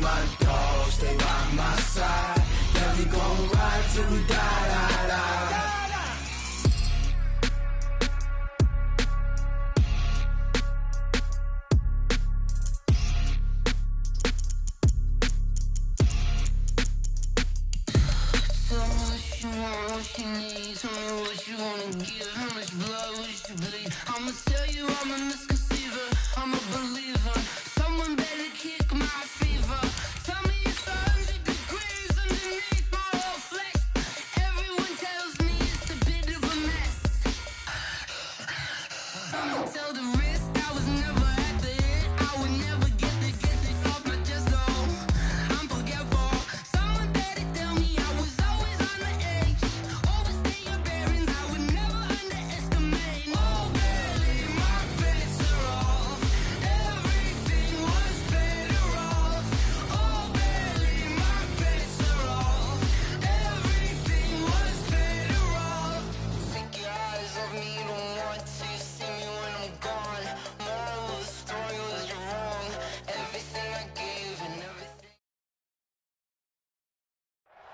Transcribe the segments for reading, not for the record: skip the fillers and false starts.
my dogs, stay by my side. Yeah, we gon' ride till we die, die, die. What you need, tell me what you wanna give, how much blood would you bleed? I'ma tell you I'm a misconceiver, I'm a believer. Someone better kick my fever. Tell me it's 100 degrees underneath my whole flesh. Everyone tells me it's a bit of a mess. I'ma tell the risk I was never at the end. I would never get it off my chest, though. I'm forgetful. Someone better tell me I was always on the edge. Overstay your bearings, I would never underestimate. Oh, barely, my bets are off. Everything was better off. Oh, barely, my bets are off. Everything was better off. Take your eyes off me, don't want to see me when I'm gone. Moral of the story was you're wrong. Everything I gave and everything.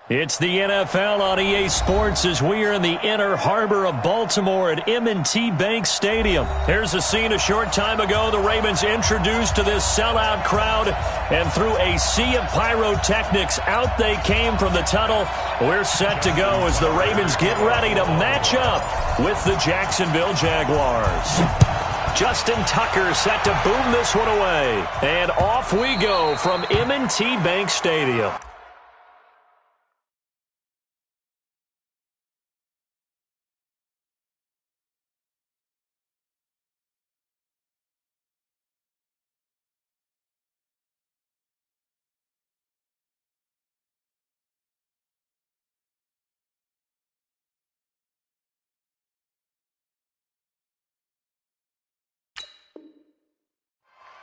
It's the NFL on EA Sports as we are in the inner harbor of Baltimore at M&T Bank Stadium. Here's a scene a short time ago. The Ravens introduced to this sellout crowd, and through a sea of pyrotechnics, out they came from the tunnel. We're set to go as the Ravens get ready to match up with the Jacksonville Jaguars. Justin Tucker set to boom this one away. And off we go from M&T Bank Stadium.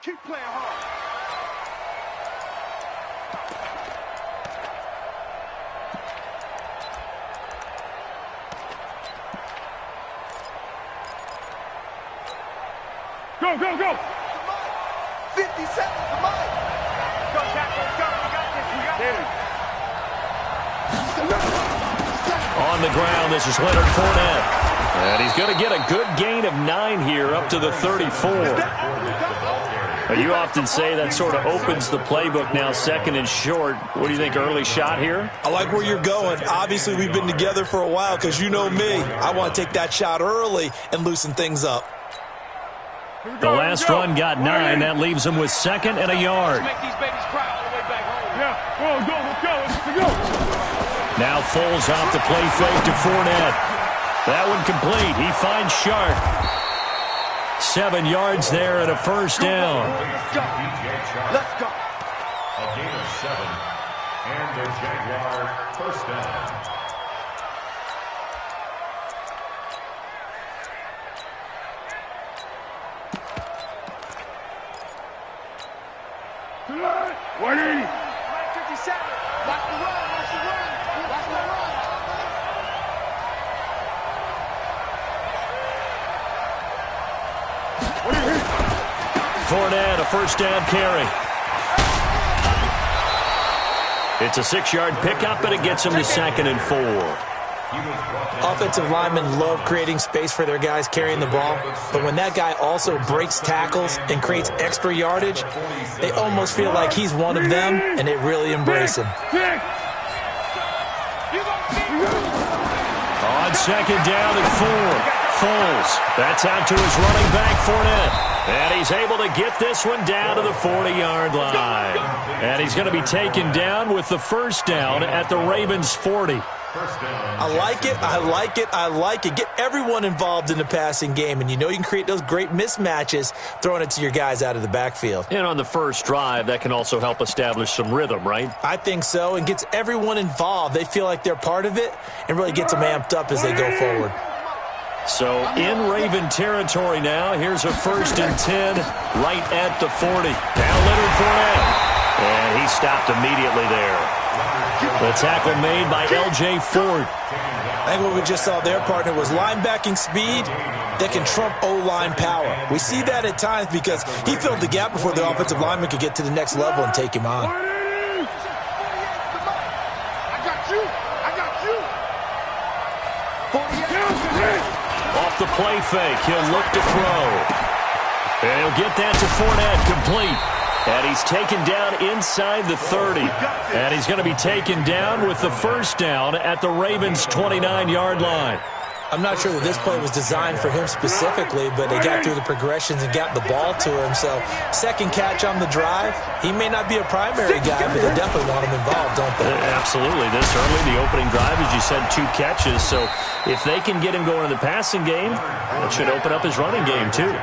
Keep playing hard. Go, go, go! 50 seconds, come on! Go, Jack, let's go. We got this, we got this. On the ground, this is Leonard Fournette. And he's going to get a good gain of 9 here up to the 34. You often say that sort of opens the playbook now, second and short. What do you think, early shot here? I like where you're going. Obviously, we've been together for a while because you know me. I want to take that shot early and loosen things up. The last run got 9. That leaves him with second and a yard. Make these babies cry all the way back home. Yeah, let's go. Now Foles off the play fake to Fournette. That one complete. He finds Sharp. 7 yards there and a first down. Let's go. A gain of 7 and the Jaguars first down. Wait. 57. Watch the run. Watch the run. Watch the run. Fournette, a first down carry. It's a 6-yard pickup, but it gets him to second and 4. Offensive linemen love creating space for their guys carrying the ball, but when that guy also breaks tackles and creates extra yardage, they almost feel like he's one of them, and they really embrace him. On second down and 4. Foles, that's out to his running back, Fournette. And he's able to get this one down to the 40-yard line. And he's going to be taken down with the first down at the Ravens' 40. I like it, I like it, I like it. Get everyone involved in the passing game, and you know you can create those great mismatches throwing it to your guys out of the backfield. And on the first drive, that can also help establish some rhythm, right? I think so, and gets everyone involved. They feel like they're part of it and really gets them amped up as they go forward. So in Raven territory now. Here's a 1st and 10 right at the 40. Now Leonard Fournette. And he stopped immediately there. The tackle made by L.J. Ford. I think what we just saw there, partner, was linebacking speed that can trump O-line power. We see that at times because he filled the gap before the offensive lineman could get to the next level and take him on. Off the play fake, he'll look to throw. And he'll get that to Fournette, complete. And he's taken down inside the 30. And he's going to be taken down with the first down at the Ravens' 29-yard line. I'm not sure that this play was designed for him specifically, but they got through the progressions and got the ball to him. So, second catch on the drive. He may not be a primary guy, but they definitely want him involved, don't they? Absolutely. This early, the opening drive, as you said, 2 catches. So, if they can get him going in the passing game, that should open up his running game, too.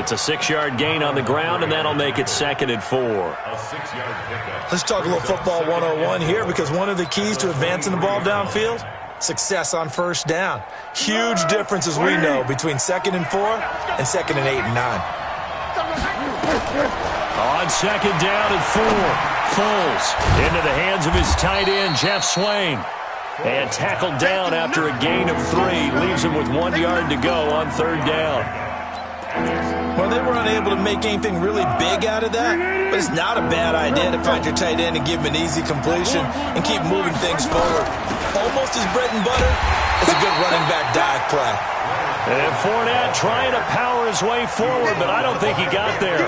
It's a 6-yard gain on the ground, and that'll make it 2nd and 4. Let's talk a little football 101 here, because one of the keys to advancing the ball downfield, success on first down. Huge difference, as we know, between 2nd and 4 and 2nd and 8 and 9. On 2nd down and 4, Foles into the hands of his tight end, Jeff Swain. And tackled down after a gain of 3. Leaves him with 1 yard to go on 3rd down. Well, they were unable to make anything really big out of that, but it's not a bad idea to find your tight end and give him an easy completion and keep moving things forward. Almost his bread and butter. It's a good running back dive play. And Fournette trying to power his way forward, but I don't think he got there.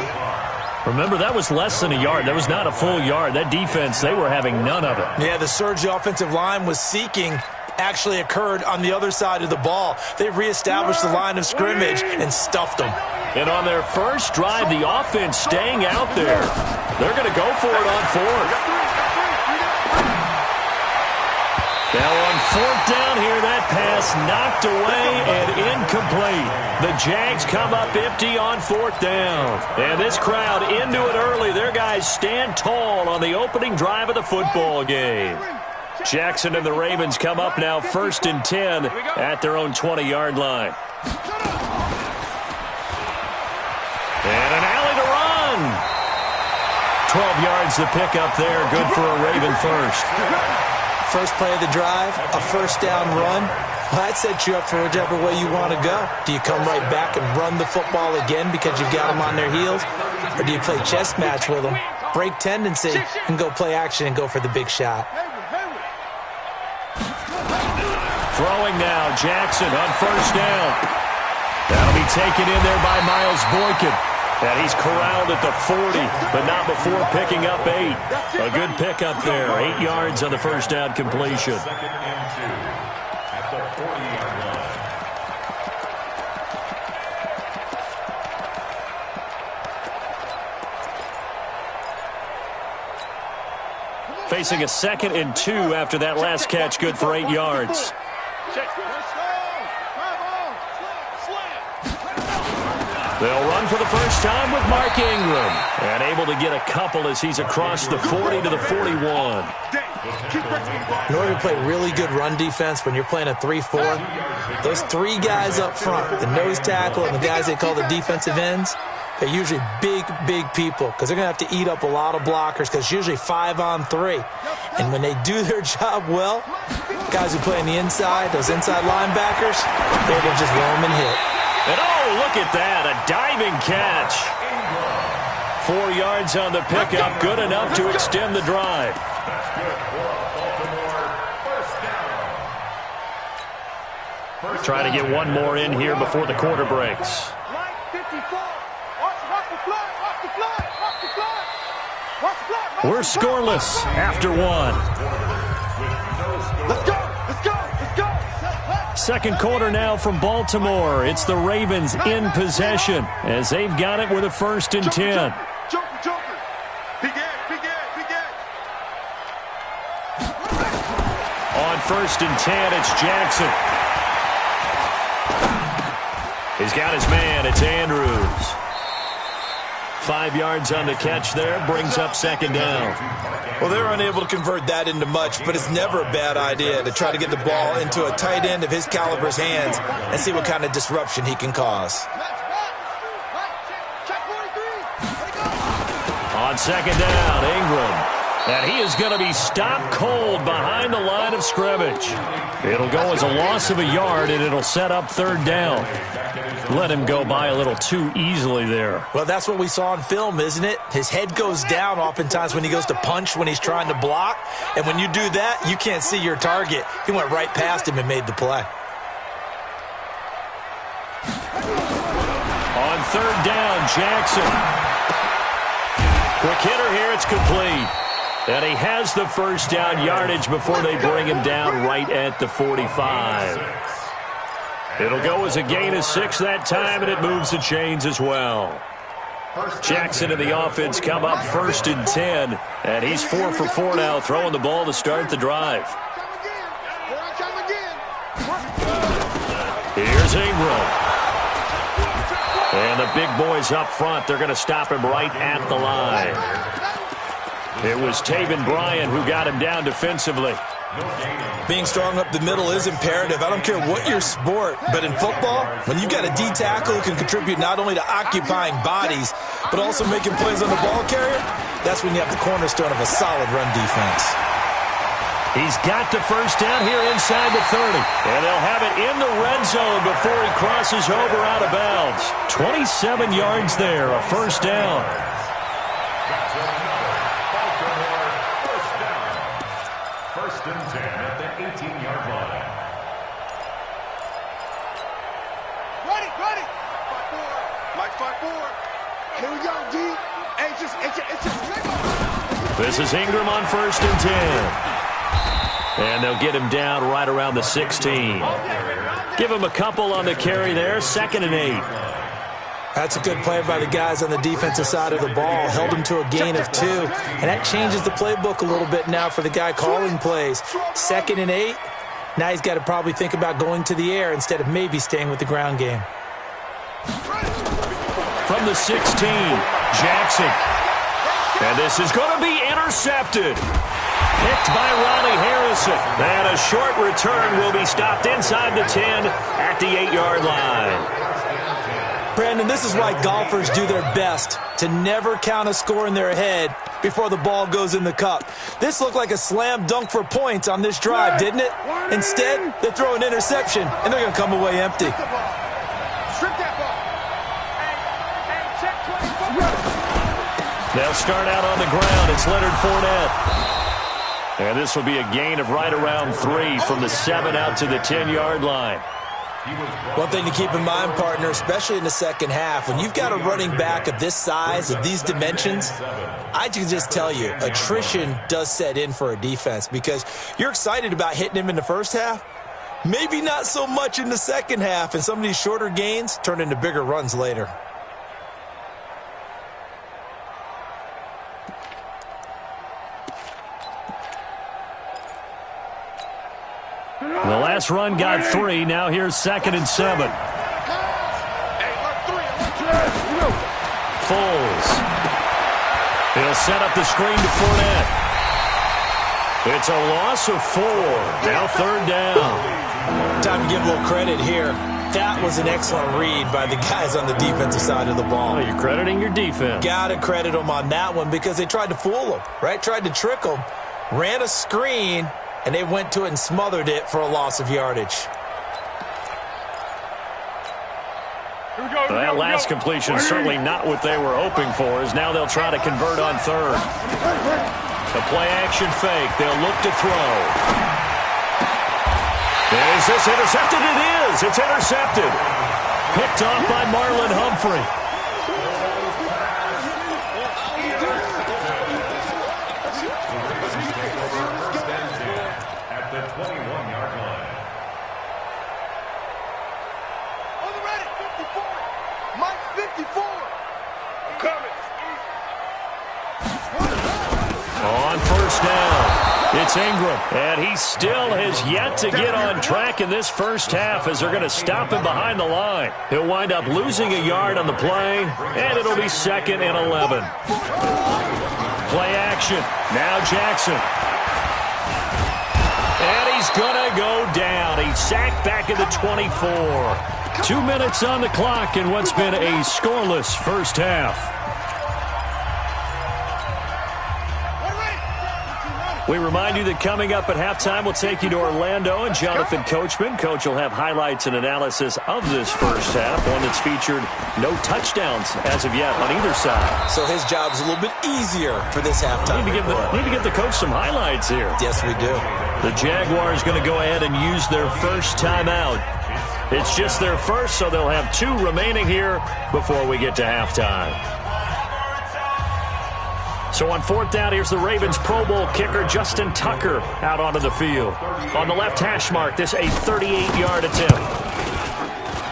Remember, that was less than a yard. That was not a full yard. That defense, they were having none of it. Yeah, the surge the offensive line was seeking actually occurred on the other side of the ball. They reestablished the line of scrimmage and stuffed them. And on their first drive, the offense staying out there. They're going to go for it on 4th. Now on 4th down here, that pass knocked away and incomplete. The Jags come up empty on 4th down. And this crowd into it early. Their guys stand tall on the opening drive of the football game. Jackson and the Ravens come up now 1st and 10 at their own 20-yard line. And an alley to run. 12 yards to pick up there. Good for a Raven first. First play of the drive, a first down run. Well, that sets you up for whichever way you want to go. Do you come right back and run the football again because you've got them on their heels? Or do you play chess match with them, break tendency, and go play action and go for the big shot? Throwing now, Jackson on first down. That'll be taken in there by Miles Boykin. And he's corralled at the 40, but not before picking up 8. A good pickup there. 8 yards on the first down completion. 2nd and 2 at the 40-yard line. Facing a 2nd and 2 after that last catch, good for 8 yards. They'll run for the first time with Mark Ingram. And able to get a couple as he's across the 40 to the 41. In order to play really good run defense when you're playing a 3-4, those 3 guys up front, the nose tackle and the guys they call the defensive ends, they're usually big, big people because they're going to have to eat up a lot of blockers because it's usually 5-on-3. And when they do their job well, guys who play on the inside, those inside linebackers, they're going to just roam and hit. And oh, look at that, a diving catch. 4 yards on the pickup, good enough to extend the drive. Trying to get one more in here before the quarter breaks. We're scoreless after 1. Let's go! Let's go! Let's go! Second quarter now from Baltimore. It's the Ravens in possession as they've got it with a 1st and 10. Jumper! Big end! On 1st and 10, it's Jackson. He's got his man. It's Andrews. 5 yards on the catch there. Brings up 2nd down. Well, they're unable to convert that into much, but it's never a bad idea to try to get the ball into a tight end of his caliber's hands and see what kind of disruption he can cause. On 2nd down, Ingram. And he is going to be stopped cold behind the line of scrimmage. It'll go as a loss of a yard, and it'll set up 3rd down. Let him go by a little too easily there. Well, that's what we saw on film, isn't it? His head goes down oftentimes when he goes to punch when he's trying to block. And when you do that, you can't see your target. He went right past him and made the play. third down. Jackson. Quick hitter here. It's complete. And he has the first down yardage before they bring him down right at the 45. It'll go as a gain of 6 that time, and it moves the chains as well. Jackson and the offense come up 1st and 10, and he's 4 for 4 now, throwing the ball to start the drive. Here's Ingram. And the big boys up front, they're going to stop him right at the line. It was Taven Bryan who got him down defensively. Being strong up the middle is imperative. I don't care what your sport, but in football, when you've got a D tackle who can contribute not only to occupying bodies, but also making plays on the ball carrier, that's when you have the cornerstone of a solid run defense. He's got the first down here inside the 30. And they'll have it in the red zone before he crosses over out of bounds. 27 yards there, a first down. First and 10 at the 18-yard line. Ready. 5-4. Here we go, D. Hey, it's just This is Ingram on 1st and 10. And they'll get him down right around the 16. Give him a couple on the carry there. 2nd and 8. That's a good play by the guys on the defensive side of the ball. Held him to a gain of 2. And that changes the playbook a little bit now for the guy calling plays. 2nd and 8. Now he's got to probably think about going to the air instead of maybe staying with the ground game. From the 16, Jackson. And this is going to be intercepted. Picked by Ronnie Harrison. And a short return will be stopped inside the 10 at the 8-yard line. Brandon, this is why golfers do their best to never count a score in their head before the ball goes in the cup. This looked like a slam dunk for points on this drive, didn't it? Instead, they throw an interception, and they're going to come away empty. They'll start out on the ground. It's Leonard Fournette. And this will be a gain of right around 3 from the 7 out to the 10-yard line. One thing to keep in mind, partner, especially in the second half, when you've got a running back of this size, of these dimensions, I can just tell you, attrition does set in for a defense because you're excited about hitting him in the first half, maybe not so much in the second half, and some of these shorter gains turn into bigger runs later. The last run got 3. Now here's 2nd and 7. Foles. He'll set up the screen to Fournette. It's a loss of 4. Now 3rd down. Time to give a little credit here. That was an excellent read by the guys on the defensive side of the ball. Well, you're crediting your defense. Got to credit them on that one because they tried to fool them, right? Tried to trick them, ran a screen, and they went to it and smothered it for a loss of yardage. That last completion certainly not what they were hoping for, as now they'll try to convert on 3rd. The play-action fake. They'll look to throw. Is this intercepted? It is. It's intercepted. Picked off by Marlon Humphrey. At the 21-yard line. On the ready, 54. Mike 54. I'm coming. On 1st down. It's Ingram, and he still has yet to get on track in this first half as they're going to stop him behind the line. He'll wind up losing a yard on the play, and it'll be 2nd and 11. Play action. Now Jackson. And he's going to go down. He's sacked back at the 24. 2 minutes on the clock in what's been a scoreless first half. We remind you that coming up at halftime, we'll take you to Orlando and Jonathan Coachman. Coach will have highlights and analysis of this first half, one that's featured no touchdowns as of yet on either side. So his job's a little bit easier for this halftime. Need to give the coach some highlights here. Yes, we do. The Jaguars going to go ahead and use their first timeout. It's just their first, so they'll have 2 remaining here before we get to halftime. So on 4th down, here's the Ravens Pro Bowl kicker Justin Tucker out onto the field. On the left hash mark, this a 38-yard attempt.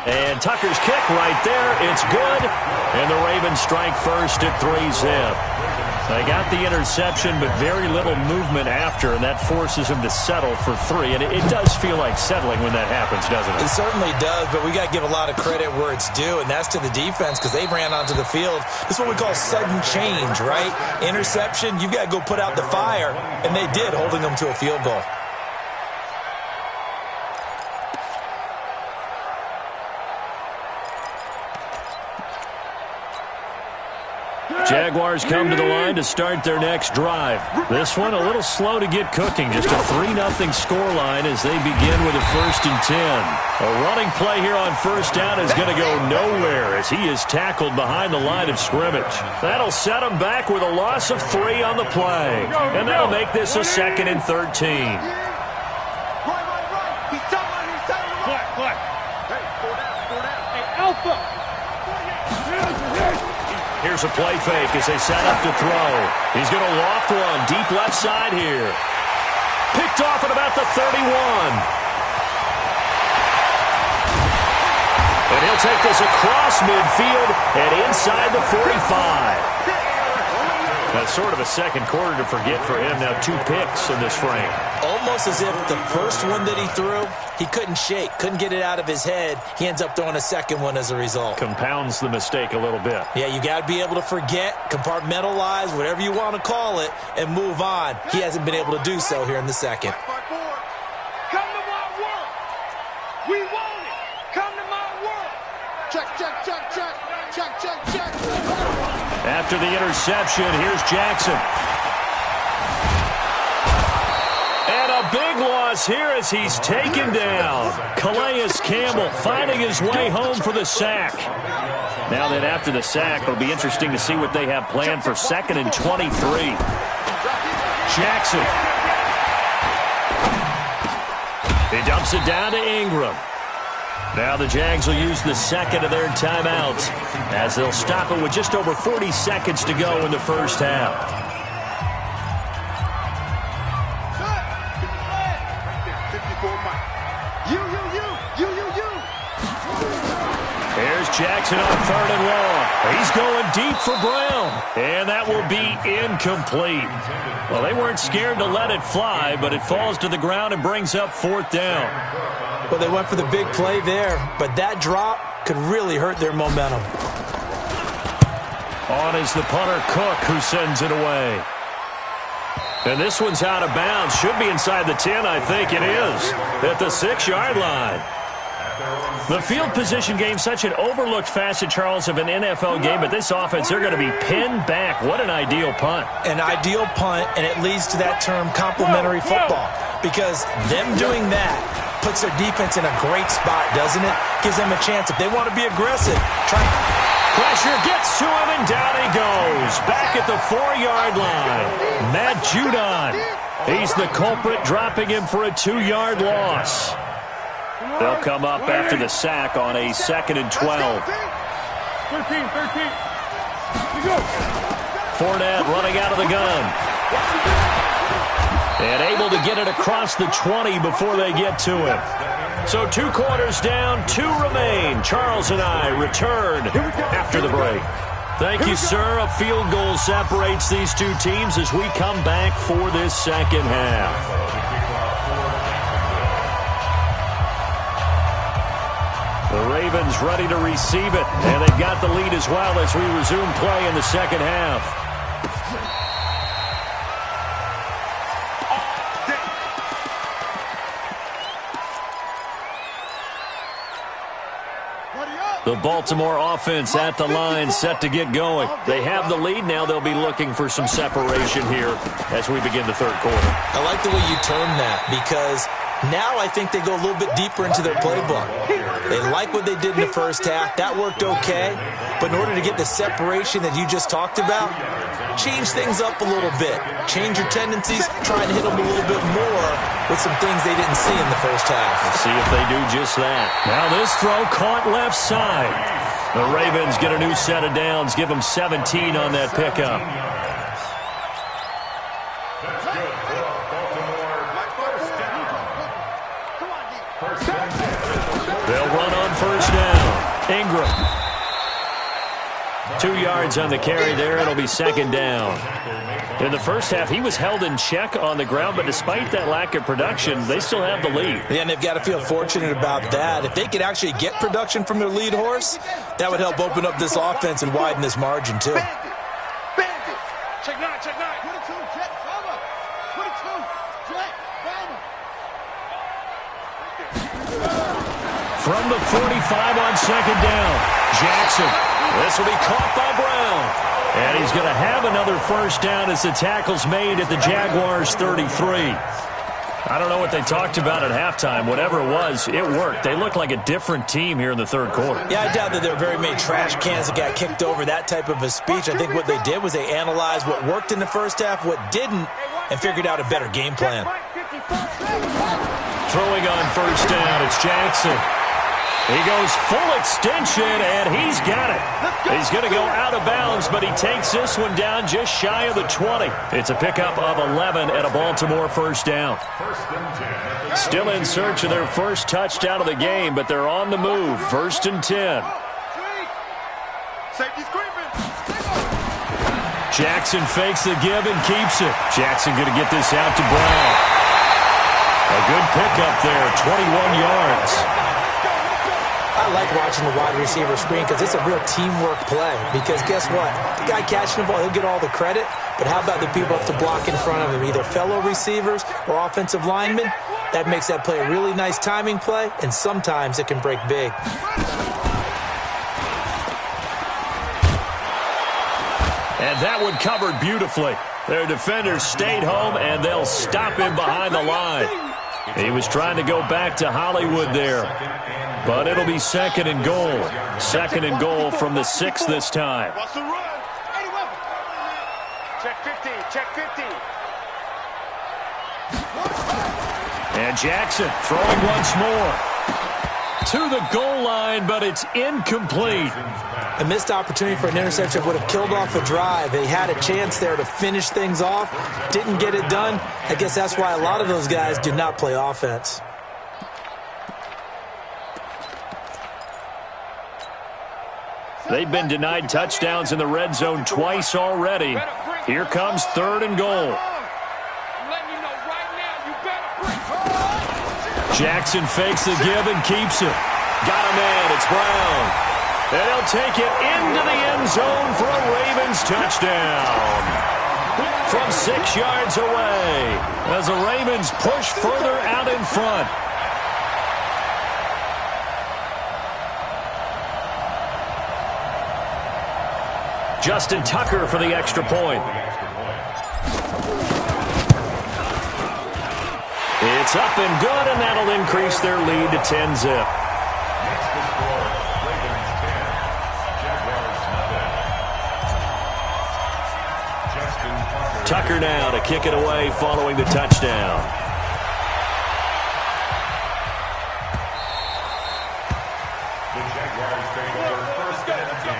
And Tucker's kick right there. It's good. And the Ravens strike first at 3-zip. They got the interception, but very little movement after, and that forces him to settle for 3. And it does feel like settling when that happens, doesn't it? It certainly does, but we got to give a lot of credit where it's due, and that's to the defense because they ran onto the field. This is what we call sudden change, right? Interception, you've got to go put out the fire, and they did, holding them to a field goal. Jaguars come to the line to start their next drive. This one a little slow to get cooking. Just a 3-0 scoreline as they begin with a 1st and 10. A running play here on 1st down is going to go nowhere as he is tackled behind the line of scrimmage. That'll set him back with a loss of 3 on the play. And that'll make this a 2nd and 13. Right. He's telling him. Flat. Hey, 4 down. Hey, Alpha. Here's a play fake as they set up to throw. He's going to loft one deep left side here. Picked off at about the 31. And he'll take this across midfield and inside the 45. That's sort of a second quarter to forget for him. Now 2 picks in this frame. Almost as if the first one that he threw, he couldn't shake, couldn't get it out of his head. He ends up throwing a second one as a result. Compounds the mistake a little bit. Yeah, you got to be able to forget, compartmentalize, whatever you want to call it, and move on. He hasn't been able to do so here in the second. Come to my world. We want it. Come to my world. Check. After the interception, here's Jackson. And a big loss here as he's taken down. Calais Campbell finding his way home for the sack. Now that after the sack, it'll be interesting to see what they have planned for 2nd and 23. Jackson. He dumps it down to Ingram. Now the Jags will use the 2nd of their timeouts as they'll stop it with just over 40 seconds to go in the 1st half. Here's Jackson on 3rd and long. He's going deep for Brown, and that will be incomplete. Well, they weren't scared to let it fly, but it falls to the ground and brings up 4th down. Well, they went for the big play there, but that drop could really hurt their momentum. On is the punter Cook, who sends it away. And this one's out of bounds. Should be inside the 10, I think it is, at the 6-yard line. The field position game, such an overlooked facet, Charles, of an NFL game, but this offense, they're going to be pinned back. What an ideal punt. An ideal punt, and it leads to that term complementary football, because them doing that puts their defense in a great spot, doesn't it? Gives them a chance. If they want to be aggressive, pressure gets to him, and down he goes. Back at the 4-yard line. Matt Judon. He's the culprit, dropping him for a 2-yard loss. They'll come up after the sack on a 2nd and 12. 13. Fournette running out of the gun. And able to get it across the 20 before they get to him. So 2 quarters down, 2 remain. Charles and I return after the break. Thank you, sir. A field goal separates these 2 teams as we come back for this 2nd half. The Ravens ready to receive it, and they've got the lead as well as we resume play in the 2nd half. The Baltimore offense at the line, set to get going. They have the lead. Now they'll be looking for some separation here as we begin the 3rd quarter. I like the way you term that, because now I think they go a little bit deeper into their playbook. They like what they did in the 1st half. That worked okay. But in order to get the separation that you just talked about, change things up a little bit. Change your tendencies, try and hit them a little bit more with some things they didn't see in the first half. Let's see if they do just that. Now this throw caught left side. The Ravens get a new set of downs, give them 17 on that pickup. That's good for Baltimore. First down. They'll run on first down. Ingram. 2 yards on the carry there. It'll be second down. In the first half, he was held in check on the ground, but despite that lack of production, they still have the lead. Yeah, and they've got to feel fortunate about that. If they could actually get production from their lead horse, that would help open up this offense and widen this margin, too. Bandit. Check 9, check 9. 22, jet, cover. 22, jet, cover. From the 45 on second down, Jackson. This will be caught by Brown. And he's going to have another first down as the tackle's made at the Jaguars' 33. I don't know what they talked about at halftime. Whatever it was, it worked. They look like a different team here in the third quarter. Yeah, I doubt that there were very many trash cans that got kicked over, that type of a speech. I think what they did was they analyzed what worked in the first half, what didn't, and figured out a better game plan. Throwing on first down, it's Jackson. He goes full extension, and he's got it. He's going to go out of bounds, but he takes this one down just shy of the 20. It's a pickup of 11 at a Baltimore first down. Still in search of their first touchdown of the game, but they're on the move. First and 10. Safety's creeping. Jackson fakes the give and keeps it. Jackson going to get this out to Brown. A good pickup there, 21 yards. I like watching the wide receiver screen because it's a real teamwork play. Because guess what? The guy catching the ball, he'll get all the credit. But how about the people up to block in front of him, either fellow receivers or offensive linemen? That makes that play a really nice timing play, and sometimes it can break big. And that one covered beautifully. Their defenders stayed home, and they'll stop him behind the line. He was trying to go back to Hollywood there. But it'll be second and goal. Second and goal from the 6 this time. Bust a run. Check 50, check 50. And Jackson throwing once more. To the goal line, but it's incomplete. A missed opportunity for an interception would have killed off a drive. They had a chance there to finish things off. Didn't get it done. I guess that's why a lot of those guys do not play offense. They've been denied touchdowns in the red zone twice already. Here comes third and goal. Jackson fakes the give and keeps it. Got a man. It's Brown. And he'll take it into the end zone for a Ravens touchdown. From 6 yards away as the Ravens push further out in front. Justin Tucker for the extra point. It's up and good, and that'll increase their lead to 10-zip. Tucker now to kick it away following the touchdown. The Jaguars take over first and 10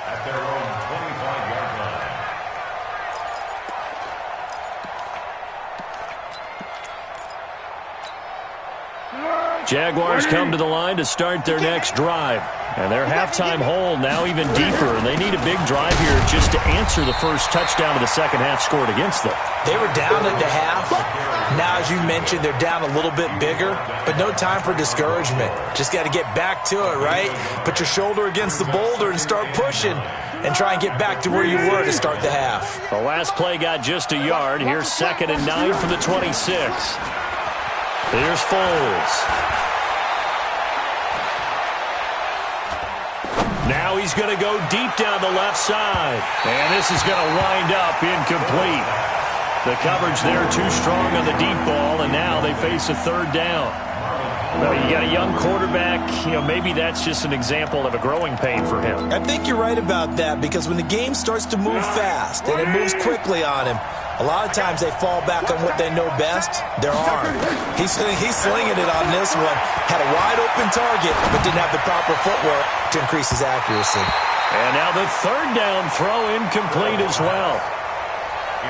at their own 25-yard line. Jaguars come to the line to start their next drive. And their halftime hole now even deeper. And they need a big drive here just to answer the first touchdown of the second half scored against them. They were down at the half. Now, as you mentioned, they're down a little bit bigger, but no time for discouragement. Just got to get back to it, right? Put your shoulder against the boulder and start pushing and try and get back to where you were to start the half. The last play got just a yard. Here's 2nd and 9 from the 26. Here's Foles. Now he's going to go deep down the left side. And this is going to wind up incomplete. The coverage there too strong on the deep ball, and now they face a third down. Well, you got a young quarterback. Maybe that's just an example of a growing pain for him. I think you're right about that, because when the game starts to move fast and it moves quickly on him, a lot of times they fall back on what they know best, their arm. He's slinging it on this one. Had a wide-open target, but didn't have the proper footwork to increase his accuracy. And now the third down throw incomplete as well.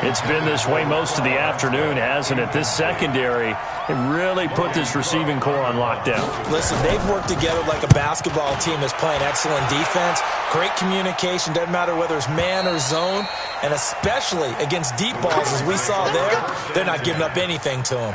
It's been this way most of the afternoon, hasn't it? This secondary, it really put this receiving core on lockdown. Listen, they've worked together like a basketball team that's playing excellent defense. Great communication, doesn't matter whether it's man or zone. And especially against deep balls, as we saw there, they're not giving up anything to them.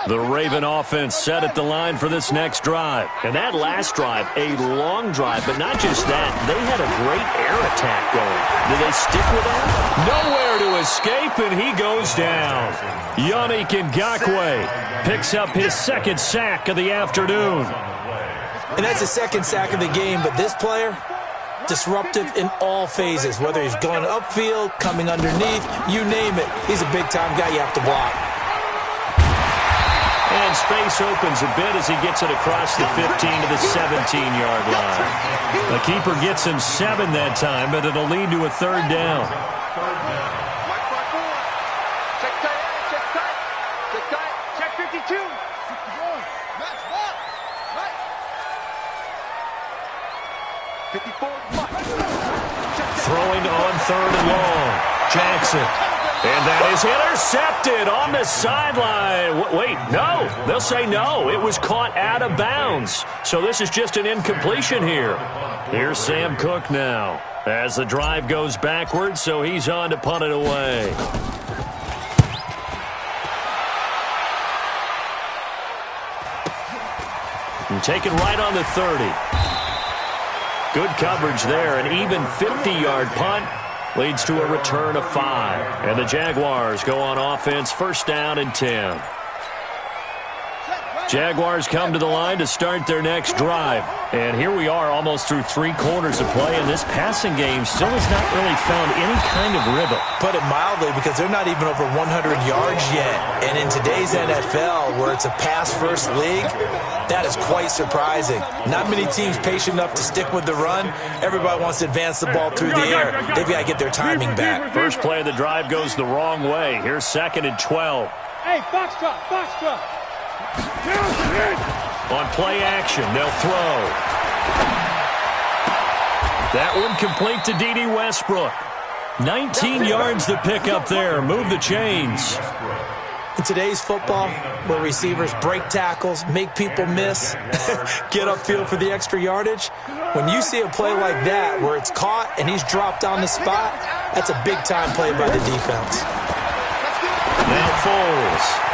The Raven offense set at the line for this next drive. And that last drive, a long drive, but not just that. They had a great air attack going. Do they stick with that? Nowhere to escape, and he goes down. Yannick Ngakoue picks up his second sack of the afternoon. And that's the second sack of the game, but this player, disruptive in all phases, whether he's going upfield, coming underneath, you name it. He's a big-time guy you have to block. And space opens a bit as he gets it across the 15 to the 17-yard line. The keeper gets him 7 that time, but it'll lead to a third down. Check 52. Throwing on third and long. Jackson. And that is intercepted on the sideline. Wait, no. They'll say no. It was caught out of bounds. So this is just an incompletion here. Here's Sam Cook now as the drive goes backwards, so he's on to punt it away. And taken right on the 30. Good coverage there. An even 50-yard punt leads to a return of 5. And the Jaguars go on offense, first down and 10. Jaguars come to the line to start their next drive. And here we are almost through 3 quarters of play, and this passing game still has not really found any kind of rhythm. Put it mildly, because they're not even over 100 yards yet. And in today's NFL, where it's a pass-first league, that is quite surprising. Not many teams patient enough to stick with the run. Everybody wants to advance the ball through the air. They've got to get their timing back. First play of the drive goes the wrong way. Here's 2nd and 12. Hey, foxtrot. On play action, they'll throw. That one complete to D.D. Westbrook. 19 yards to pick up there. Move the chains. In today's football, where receivers break tackles, make people miss, get upfield for the extra yardage, when you see a play like that where it's caught and he's dropped on the spot, that's a big-time play by the defense. Now Foles.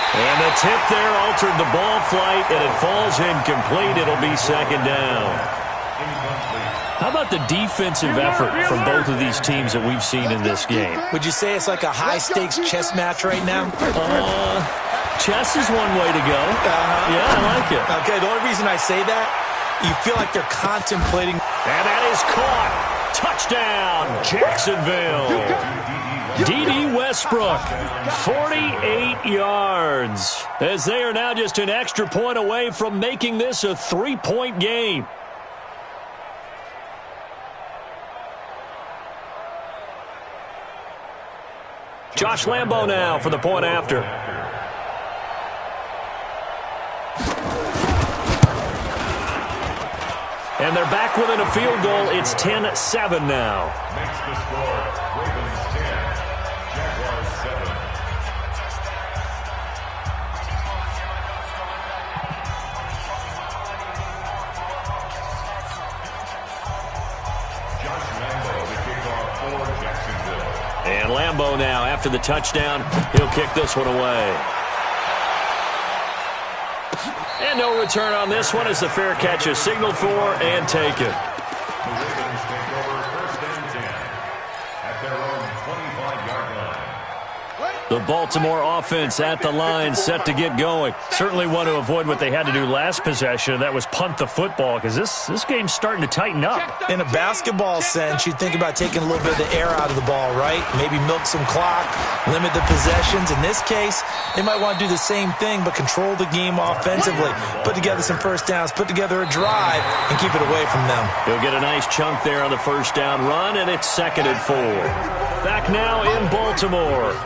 And the tip there altered the ball flight, and it falls incomplete. It'll be 2nd down. How about the defensive effort from both of these teams that we've seen in this game? Would you say it's like a high-stakes chess match right now? Chess is one way to go. Yeah, I like it. Okay, the only reason I say that, you feel like they're contemplating. And that is caught. Touchdown, Jacksonville. D.D. Westbrook, 48 yards, as they are now just an extra point away from making this a 3-point game. Josh Lambo now for the point after. And they're back within a field goal. It's 10-7 now. Makes the score, Ravens 10, Jaguars 7. Josh Lambo, the kickoff for Jacksonville. And Lambo now, after the touchdown, he'll kick this one away. And no return on this one as the fair catch is signaled for and taken. The Ravens take over 1st and 10 at their own 25-yard line. The Baltimore offense at the line, set to get going. Certainly want to avoid what they had to do last possession, and that was punt the football, because this game's starting to tighten up. In a basketball sense, you think about taking a little bit of the air out of the ball, right? Maybe milk some clock, limit the possessions. In this case, they might want to do the same thing, but control the game offensively. Put together some first downs, put together a drive, and keep it away from them. He'll get a nice chunk there on the first down run, and it's 2nd and 4. Back now in Baltimore.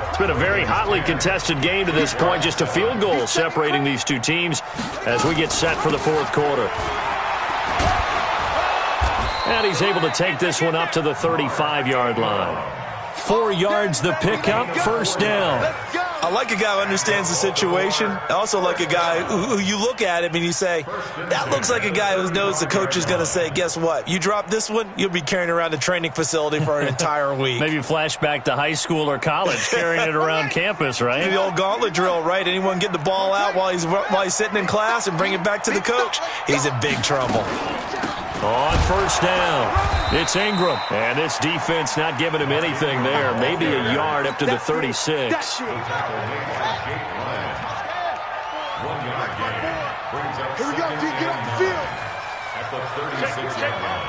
It's been a very hotly contested game to this point. Just a field goal separating these two teams as we get set for the 4th quarter. And he's able to take this one up to the 35-yard line. 4 yards the pickup, first down. I like a guy who understands the situation. I also like a guy who you look at him and you say, that looks like a guy who knows the coach is going to say, guess what? You drop this one, you'll be carrying around a training facility for an entire week. Maybe flashback to high school or college, carrying it around campus, right? The old gauntlet drill, right? Anyone get the ball out while he's sitting in class and bring it back to the coach, he's in big trouble. On first down, it's Ingram. And this defense not giving him anything there. Maybe a yard up to the 36. Here we go, G. Get off the field. At the 36-yard line.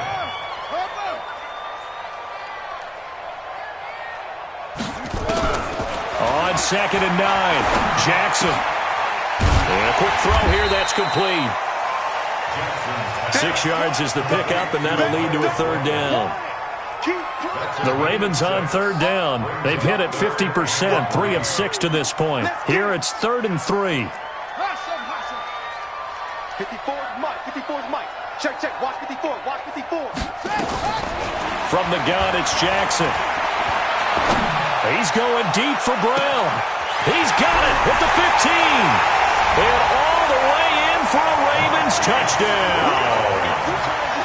On 2nd and 9, Jackson. And a quick throw here, that's complete. 6 yards is the pickup, and that'll lead to a 3rd down. The Ravens on 3rd down. They've hit it 50%, 3 of 6 to this point. Here it's 3rd and 3. 54 is Mike. 54 is Mike. Check. Watch 54. Watch 54. From the gun, it's Jackson. He's going deep for Brown. He's got it at the 15. And all the way in for a Ravens touchdown.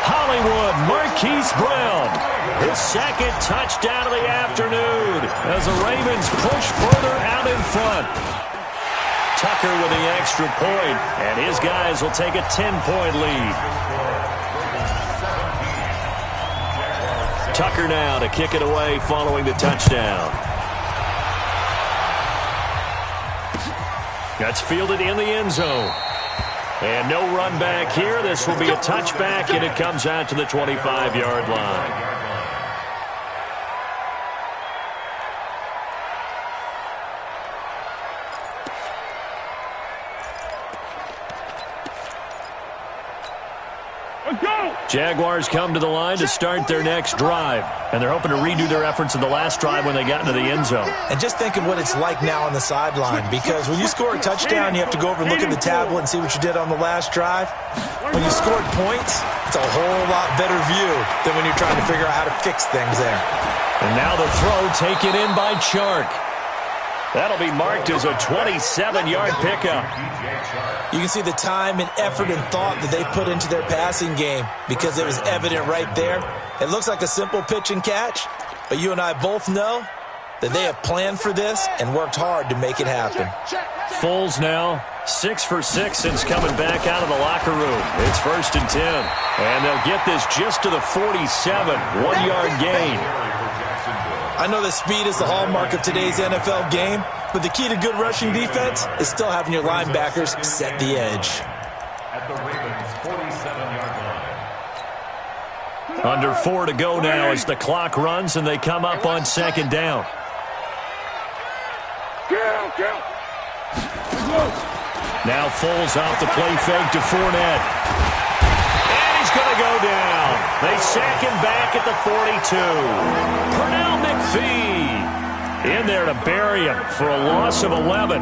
Hollywood Marquise Brown, his 2nd touchdown of the afternoon as the Ravens push further out in front. Tucker with the extra point, and his guys will take a 10-point lead. Tucker now to kick it away following the touchdown. That's fielded in the end zone. And no run back here. This will be a touchback, and it comes out to the 25-yard line. Jaguars come to the line to start their next drive, and they're hoping to redo their efforts in the last drive when they got into the end zone. And just think of what it's like now on the sideline, because when you score a touchdown, you have to go over and look at the tablet and see what you did on the last drive. When you scored points, it's a whole lot better view than when you're trying to figure out how to fix things there. And now the throw taken in by Chark. That'll be marked as a 27-yard pickup. You can see the time and effort and thought that they put into their passing game because it was evident right there. It looks like a simple pitch and catch, but you and I both know that they have planned for this and worked hard to make it happen. Foles now 6 for 6 since coming back out of the locker room. It's 1st and 10, and they'll get this just to the 47, 1-yard gain. I know that speed is the hallmark of today's NFL game, but the key to good rushing defense is still having your linebackers set the edge. At the Ravens' 47-yard line. Under 4 to go now as the clock runs, and they come up on 2nd down. Now Foles off the play fake to Fournette. And he's going to go down. They sack him back at the 42. Pernell McPhee in there to bury him for a loss of 11.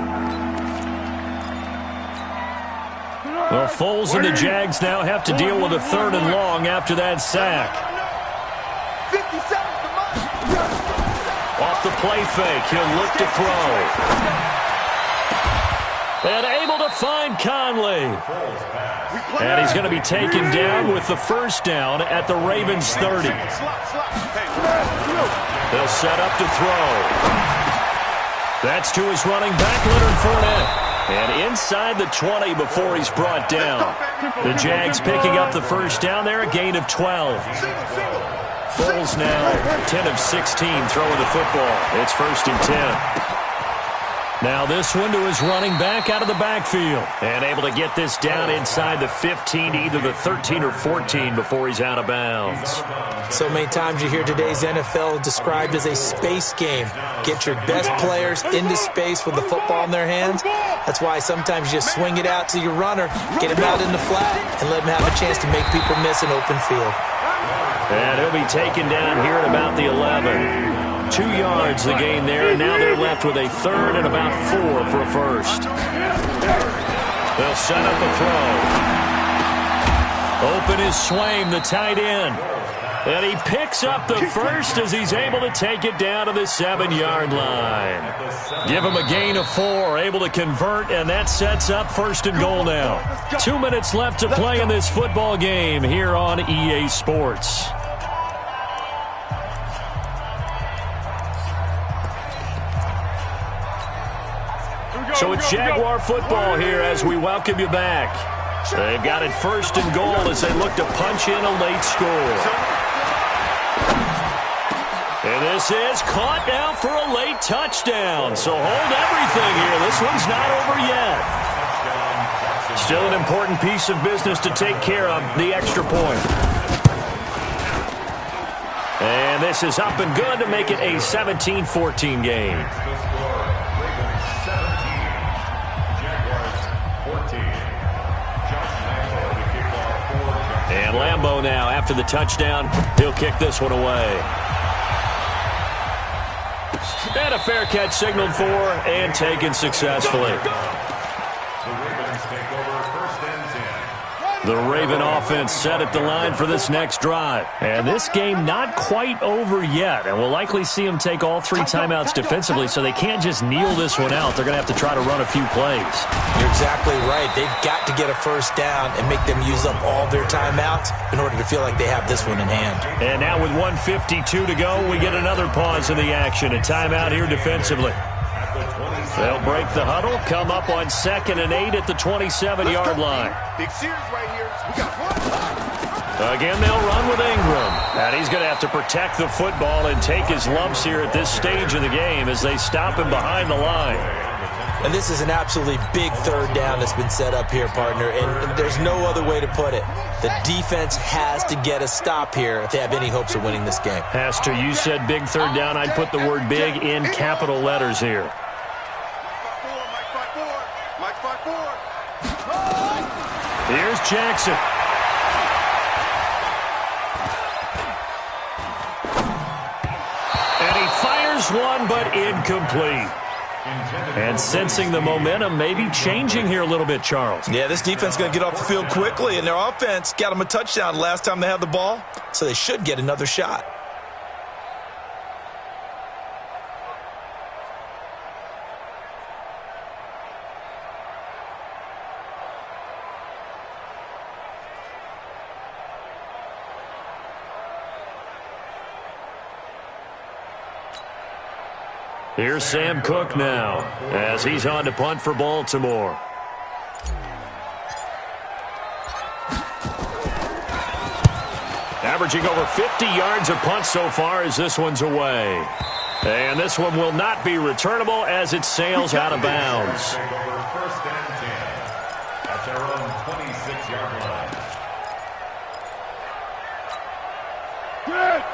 Well, Foles and the Jags now have to deal with a 3rd and long after that sack. 57 to Mike. Off the play fake, he'll look to throw. And able to find Conley. And he's going to be taken down with the 1st down at the Ravens' 30. They'll set up to throw. That's to his running back, Leonard Fournette. And inside the 20 before he's brought down. The Jags picking up the 1st down there, a gain of 12. Foles now 10 of 16 throwing the football. It's 1st and 10. Now this one to his running back out of the backfield. And able to get this down inside the 15, either the 13 or 14 before he's out of bounds. So many times you hear today's NFL described as a space game. Get your best players into space with the football in their hands. That's why sometimes you just swing it out to your runner, get him out in the flat, and let him have a chance to make people miss an open field. And he'll be taken down here at about the 11. 2 yards the gain there, and now they're left with a third and about 4 for a first. They'll set up a throw. Open is Swaim, the tight end. And he picks up the first as he's able to take it down to the 7-yard line. Give him a gain of 4, able to convert, and that sets up first and goal now. 2 minutes left to play in this football game here on EA Sports. So it's Jaguar football here as we welcome you back. They've got it first and goal as they look to punch in a late score. And this is caught now for a late touchdown. So hold everything here. This one's not over yet. Still an important piece of business to take care of, the extra point. And this is up and good to make it a 17-14 game. And Lambeau now, after the touchdown, he'll kick this one away. And a fair catch signaled for and taken successfully. The Raven offense set at the line for this next drive. And this game not quite over yet. And we'll likely see them take all 3 timeouts defensively, so they can't just kneel this one out. They're going to have to try to run a few plays. You're exactly right. They've got to get a first down and make them use up all their timeouts in order to feel like they have this one in hand. And now with 1:52 to go, we get another pause in the action. A timeout here defensively. They'll break the huddle, come up on 2nd and 8 at the 27-yard line. Again, they'll run with Ingram. And he's going to have to protect the football and take his lumps here at this stage of the game as they stop him behind the line. And this is an absolutely big third down that's been set up here, partner, and there's no other way to put it. The defense has to get a stop here if they have any hopes of winning this game. Pastor, you said big third down. I'd put the word big in capital letters here. Here's Jackson. And he fires one, but incomplete. And sensing the momentum maybe changing here a little bit, Charles. Yeah, this defense is going to get off the field quickly, and their offense got them a touchdown last time they had the ball, so they should get another shot. Here's Sam Cook now as he's on to punt for Baltimore. Averaging over 50 yards a punt so far as this one's away. And this one will not be returnable as it sails out of bounds. First and 10 at their own 26-yard line.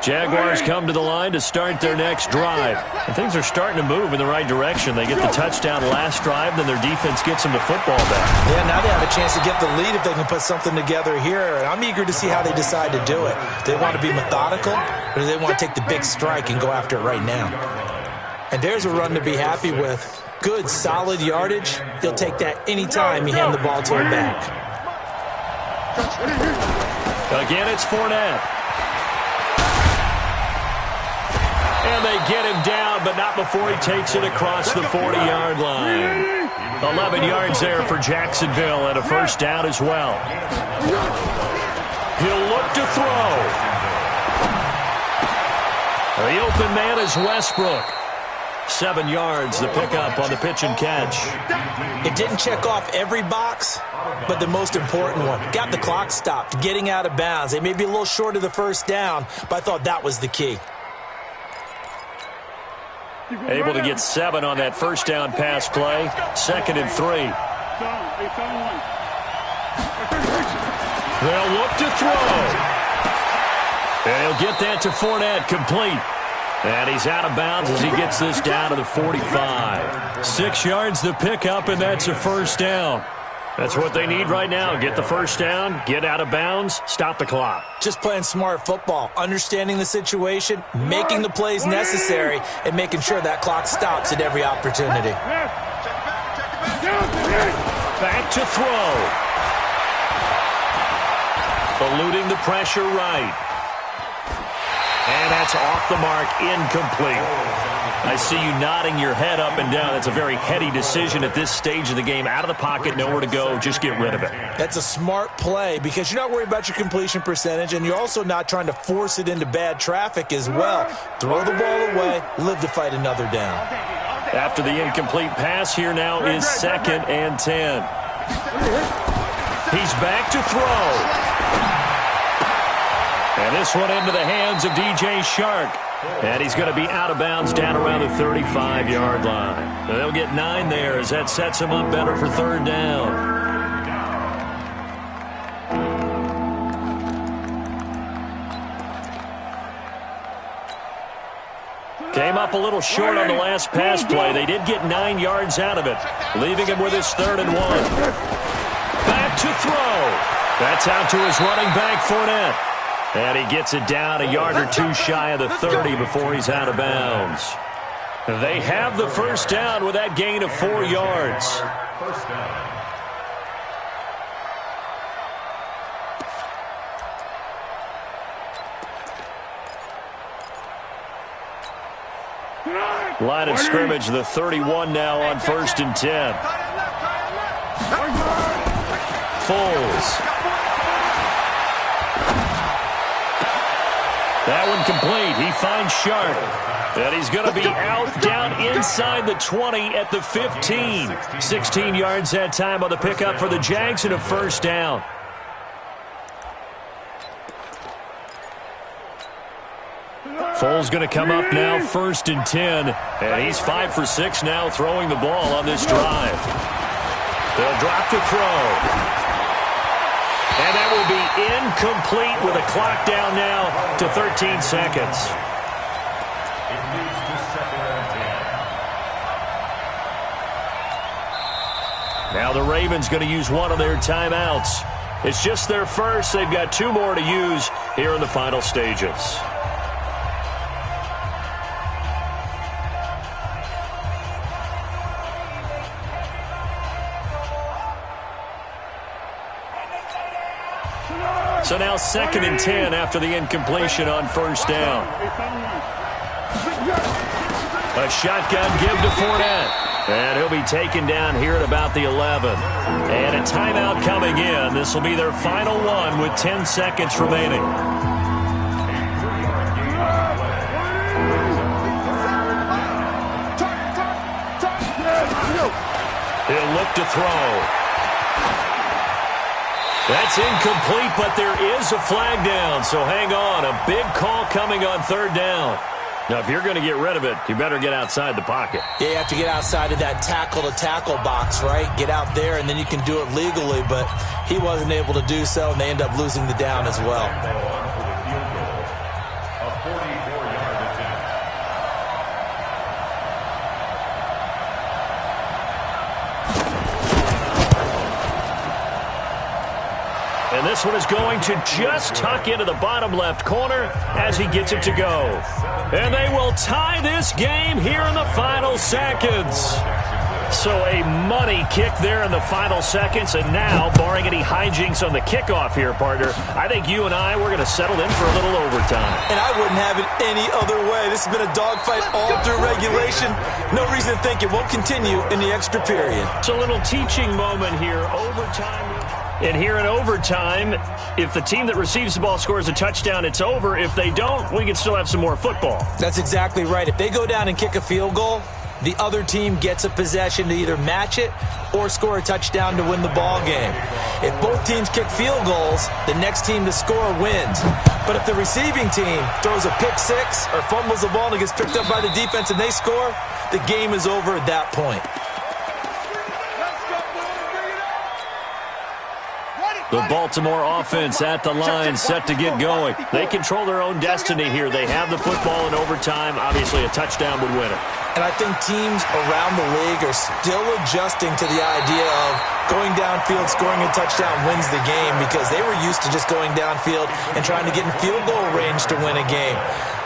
Jaguars come to the line to start their next drive. And things are starting to move in the right direction. They get the touchdown last drive, then their defense gets them the football back. Yeah, now they have a chance to get the lead if they can put something together here. And I'm eager to see how they decide to do it. Do they want to be methodical, or do they want to take the big strike and go after it right now? And there's a run to be happy with. Good, solid yardage. He'll take that anytime you hand the ball to him back. Again, it's Fournette. And they get him down, but not before he takes it across the 40-yard line. 11 yards there for Jacksonville and a first down as well. He'll look to throw. The open man is Westbrook. 7 yards, the pickup on the pitch and catch. It didn't check off every box, but the most important one. Got the clock stopped, getting out of bounds. They may be a little short of the first down, but I thought that was the key. Able to get 7 on that first down pass play. 2nd and 3. They'll look to throw. And he'll get that to Fournette, complete. And he's out of bounds as he gets this down to the 45. 6 yards the pickup, and that's a first down. That's what they need right now. Get the first down, get out of bounds, stop the clock. Just playing smart football, understanding the situation, making the plays necessary, and making sure that clock stops at every opportunity. Back to throw. Eluding the pressure right. And that's off the mark, incomplete. I see you nodding your head up and down. That's a very heady decision at this stage of the game. Out of the pocket, nowhere to go, just get rid of it. That's a smart play because you're not worried about your completion percentage, and you're also not trying to force it into bad traffic as well. Throw the ball away, live to fight another down. After the incomplete pass, here now is 2nd and 10. He's back to throw. And this one into the hands of DJ Shark. And he's going to be out of bounds down around the 35-yard line. They'll get 9 there as that sets him up better for 3rd down. Came up a little short on the last pass play. They did get 9 yards out of it, leaving him with his 3rd and 1. Back to throw. That's out to his running back, Fournette. And he gets it down a yard or 2 shy of the 30 before he's out of bounds. They have the first down with that gain of 4 yards. First down. Line of scrimmage, the 31 now on 1st and 10. Foles. That one complete. He finds Shark. And he's going to be out down inside the 20 at the 15. 16 yards that time on the pickup for the Jags and a first down. Foles going to come up now, 1st and 10. And he's 5 for 6 now throwing the ball on this drive. They'll drop to throw. And that will be incomplete with a clock down now to 13 seconds. It moves to 2nd and 10. Now the Ravens going to use one of their timeouts. It's just their first. They've got 2 more to use here in the final stages. So now 2nd and 10 after the incompletion on 1st down. A shotgun give to Fournette. And he'll be taken down here at about the 11. And a timeout coming in. This will be their final one with 10 seconds remaining. He'll look to throw. That's incomplete, but there is a flag down, so hang on. A big call coming on 3rd down. Now, if you're going to get rid of it, you better get outside the pocket. Yeah, you have to get outside of that tackle-to-tackle box, right? Get out there, and then you can do it legally, but he wasn't able to do so, and they end up losing the down as well. A 44-yard attempt. And this one is going to just tuck into the bottom left corner as he gets it to go. And they will tie this game here in the final seconds. So a money kick there in the final seconds. And now, barring any hijinks on the kickoff here, partner, I think you and I, we're going to settle in for a little overtime. And I wouldn't have it any other way. This has been a dogfight all through regulation. No reason to think it won't continue in the extra period. It's a little teaching moment here. Overtime. And here in overtime, if the team that receives the ball scores a touchdown, it's over. If they don't, we can still have some more football. That's exactly right. If they go down and kick a field goal, the other team gets a possession to either match it or score a touchdown to win the ball game. If both teams kick field goals, the next team to score wins. But if the receiving team throws a pick six or fumbles the ball and it gets picked up by the defense and they score, the game is over at that point. The Baltimore offense at the line, set to get going. They control their own destiny here. They have the football in overtime. Obviously, a touchdown would win it. And I think teams around the league are still adjusting to the idea of going downfield, scoring a touchdown wins the game, because they were used to just going downfield and trying to get in field goal range to win a game.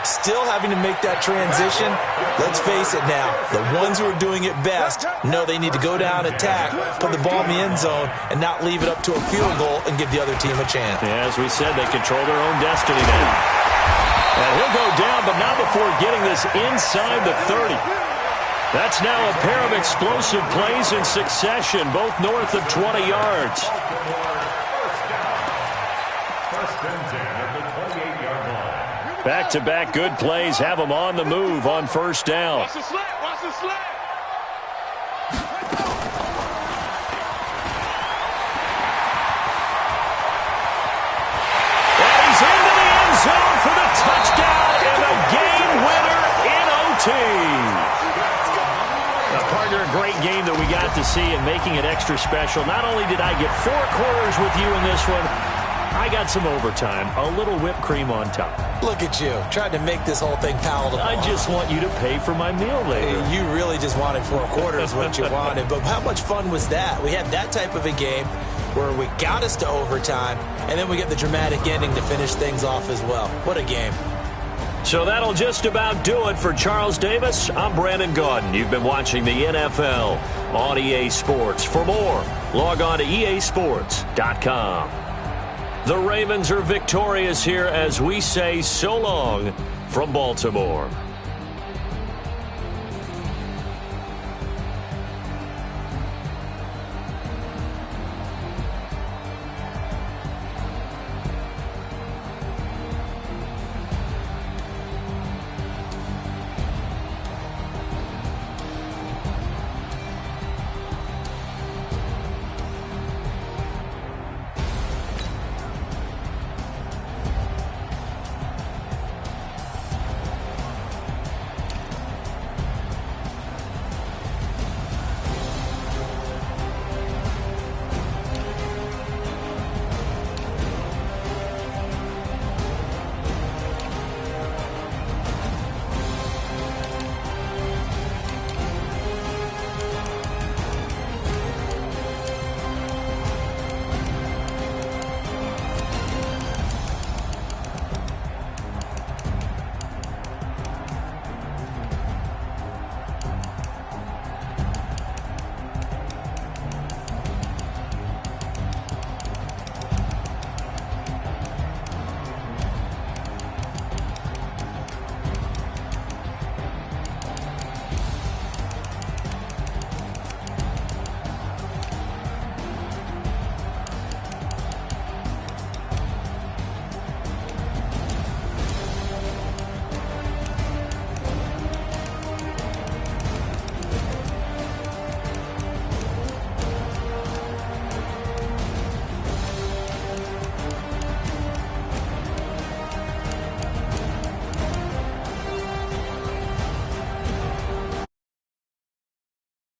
Still having to make that transition. Let's face it now, the ones who are doing it best know they need to go down, attack, put the ball in the end zone, and not leave it up to a field goal and give the other team a chance. Yeah, as we said, they control their own destiny now. And he'll go down, but not before getting this inside the 30. That's now a pair of explosive plays in succession, both north of 20 yards. First and 10 at the 28-yard line. Back-to-back good plays have them on the move on first down. Watch the slant, watch the slant. And he's into the end zone for the touchdown and a game winner in OT. Now, partner, a great game that we got to see and making it extra special. Not only did I get 4 quarters with you in this one, I got some overtime, a little whipped cream on top. Look at you, trying to make this whole thing palatable. I just want you to pay for my meal later. You really just wanted 4 quarters what you wanted. But how much fun was that? We had that type of a game where we got us to overtime, and then we get the dramatic ending to finish things off as well. What a game. So that'll just about do it for Charles Davis. I'm Brandon Gaudin. You've been watching the NFL on EA Sports. For more, log on to easports.com. The Ravens are victorious here as we say so long from Baltimore.